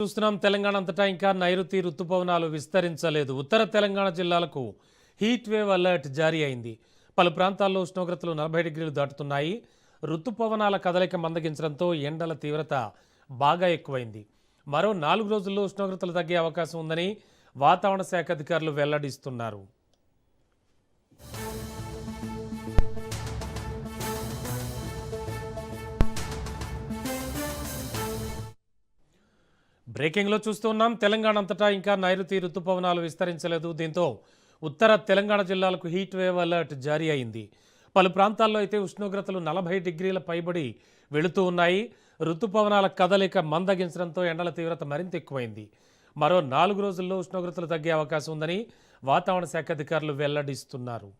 చూస్తున్నాం తెలంగాణ అంతటా ఇంకా నైరుతి రుతుపవనాలు విస్తరించలేదు. ఉత్తర తెలంగాణ జిల్లాలకు హీట్ వేవ్ అలర్ట్ జారీ అయింది. పలు ప్రాంతాల్లో ఉష్ణోగ్రతలు 40 డిగ్రీలు దాటుతున్నాయి. రుతుపవనాల కదలిక మందగించడంతో ఎండల తీవ్రత బాగా ఎక్కువైంది. మరో 4 రోజుల్లో ఉష్ణోగ్రతలు తగ్గే అవకాశం ఉందని వాతావరణ శాఖ అధికారులు వెల్లడిస్తున్నారు. బ్రేకింగ్లో చూస్తున్నాం తెలంగాణ అంతటా ఇంకా నైరుతి రుతుపవనాలు విస్తరించలేదు. దీంతో ఉత్తర తెలంగాణ జిల్లాలకు హీట్ వేవ్ అలర్ట్ జారీ అయింది. పలు ప్రాంతాల్లో అయితే ఉష్ణోగ్రతలు 40 డిగ్రీల పైబడి వెళుతూ ఉన్నాయి. రుతుపవనాల కదలిక మందగించడంతో ఎండల తీవ్రత మరింత ఎక్కువైంది. మరో 4 రోజుల్లో ఉష్ణోగ్రతలు తగ్గే అవకాశం ఉందని వాతావరణ శాఖ అధికారులు వెల్లడిస్తున్నారు.